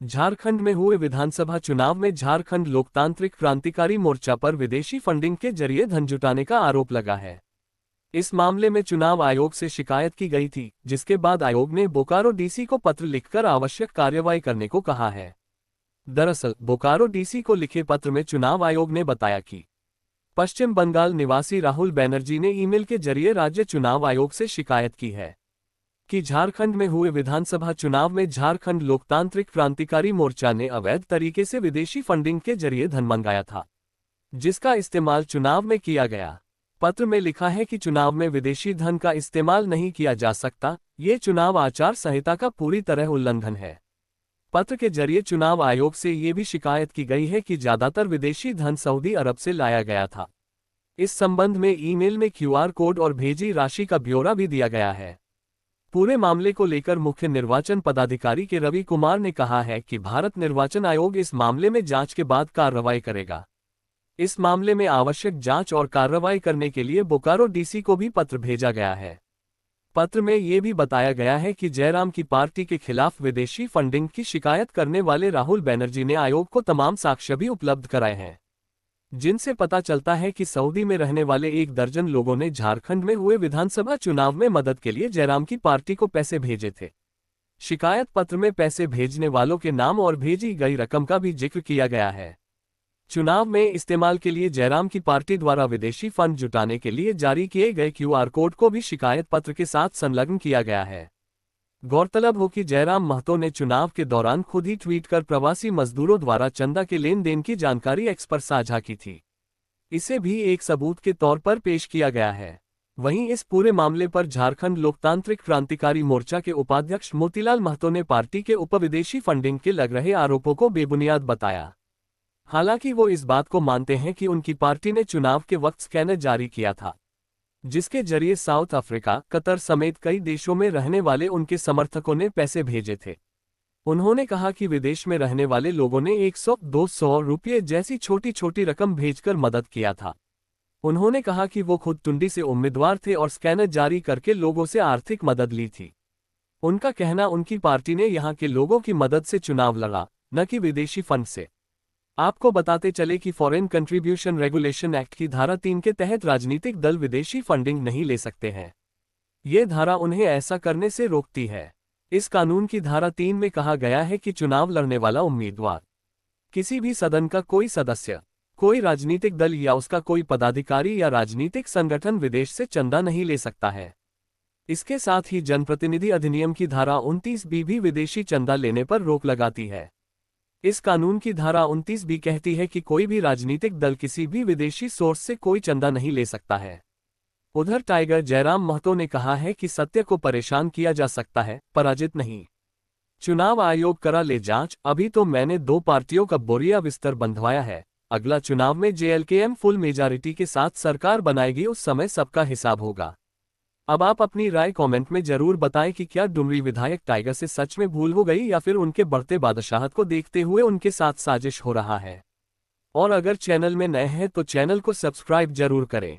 झारखंड में हुए विधानसभा चुनाव में झारखंड लोकतांत्रिक क्रांतिकारी मोर्चा पर विदेशी फंडिंग के जरिए धन जुटाने का आरोप लगा है। इस मामले में चुनाव आयोग से शिकायत की गई थी, जिसके बाद आयोग ने बोकारो डीसी को पत्र लिखकर आवश्यक कार्रवाई करने को कहा है। दरअसल बोकारो डीसी को लिखे पत्र में चुनाव आयोग ने बताया कि पश्चिम बंगाल निवासी राहुल बनर्जी ने ईमेल के जरिए राज्य चुनाव आयोग से शिकायत की है कि झारखंड में हुए विधानसभा चुनाव में झारखंड लोकतांत्रिक क्रांतिकारी मोर्चा ने अवैध तरीके से विदेशी फंडिंग के जरिए धन मंगाया था, जिसका इस्तेमाल चुनाव में किया गया। पत्र में लिखा है कि चुनाव में विदेशी धन का इस्तेमाल नहीं किया जा सकता, ये चुनाव आचार संहिता का पूरी तरह उल्लंघन है। पत्र के जरिए चुनाव आयोग से ये भी शिकायत की गई है कि ज्यादातर विदेशी धन सऊदी अरब से लाया गया था। इस संबंध में ईमेल में क्यूआर कोड और भेजी राशि का ब्यौरा भी दिया गया है। पूरे मामले को लेकर मुख्य निर्वाचन पदाधिकारी के रवि कुमार ने कहा है कि भारत निर्वाचन आयोग इस मामले में जांच के बाद कार्रवाई करेगा। इस मामले में आवश्यक जांच और कार्रवाई करने के लिए बोकारो डीसी को भी पत्र भेजा गया है। पत्र में ये भी बताया गया है कि जयराम की पार्टी के खिलाफ विदेशी फंडिंग की शिकायत करने वाले राहुल बनर्जी ने आयोग को तमाम साक्ष्य भी उपलब्ध कराए हैं, जिनसे पता चलता है कि सऊदी में रहने वाले 1 दर्जन लोगों ने झारखंड में हुए विधानसभा चुनाव में मदद के लिए जयराम की पार्टी को पैसे भेजे थे। शिकायत पत्र में पैसे भेजने वालों के नाम और भेजी गई रकम का भी जिक्र किया गया है। चुनाव में इस्तेमाल के लिए जयराम की पार्टी द्वारा विदेशी फंड जुटाने के लिए जारी किए गए क्यूआर कोड को भी शिकायत पत्र के साथ संलग्न किया गया है। गौरतलब हो कि जयराम महतो ने चुनाव के दौरान खुद ही ट्वीट कर प्रवासी मजदूरों द्वारा चंदा के लेन देन की जानकारी एक्स पर साझा की थी। इसे भी एक सबूत के तौर पर पेश किया गया है। वहीं इस पूरे मामले पर झारखंड लोकतांत्रिक क्रांतिकारी मोर्चा के उपाध्यक्ष मोतीलाल महतो ने पार्टी के ऊपर विदेशी फंडिंग के लग रहे आरोपों को बेबुनियाद बताया। हालांकि वो इस बात को मानते हैं कि उनकी पार्टी ने चुनाव के वक्त स्कैनर जारी किया था, जिसके जरिए साउथ अफ्रीका, कतर समेत कई देशों में रहने वाले उनके समर्थकों ने पैसे भेजे थे। उन्होंने कहा कि विदेश में रहने वाले लोगों ने 100-200 रुपये जैसी छोटी छोटी रकम भेजकर मदद किया था। उन्होंने कहा कि वो खुद टुंडी से उम्मीदवार थे और स्कैनर जारी करके लोगों से आर्थिक मदद ली थी। उनका कहना उनकी पार्टी ने यहाँ के लोगों की मदद से चुनाव लड़ा, न कि विदेशी फंड से। आपको बताते चले कि फॉरेन कंट्रीब्यूशन रेगुलेशन एक्ट की धारा 3 के तहत राजनीतिक दल विदेशी फंडिंग नहीं ले सकते हैं। ये धारा उन्हें ऐसा करने से रोकती है। इस कानून की धारा 3 में कहा गया है कि चुनाव लड़ने वाला उम्मीदवार, किसी भी सदन का कोई सदस्य, कोई राजनीतिक दल या उसका कोई पदाधिकारी या राजनीतिक संगठन विदेश से चंदा नहीं ले सकता है। इसके साथ ही जनप्रतिनिधि अधिनियम की धारा 29B भी विदेशी चंदा लेने पर रोक लगाती है। इस कानून की धारा 29 भी कहती है कि कोई भी राजनीतिक दल किसी भी विदेशी सोर्स से कोई चंदा नहीं ले सकता है। उधर टाइगर जयराम महतो ने कहा है कि सत्य को परेशान किया जा सकता है, पराजित नहीं। चुनाव आयोग करा ले जांच। अभी तो मैंने 2 पार्टियों का बोरिया बिस्तर बंधवाया है। अगला चुनाव में JLKM फुल मेजॉरिटी के साथ सरकार बनाएगी, उस समय सबका हिसाब होगा। अब आप अपनी राय कमेंट में जरूर बताएं कि क्या डुमरी विधायक टाइगर से सच में भूल हो गई या फिर उनके बढ़ते बादशाहत को देखते हुए उनके साथ साजिश हो रहा है। और अगर चैनल में नए हैं तो चैनल को सब्सक्राइब जरूर करें।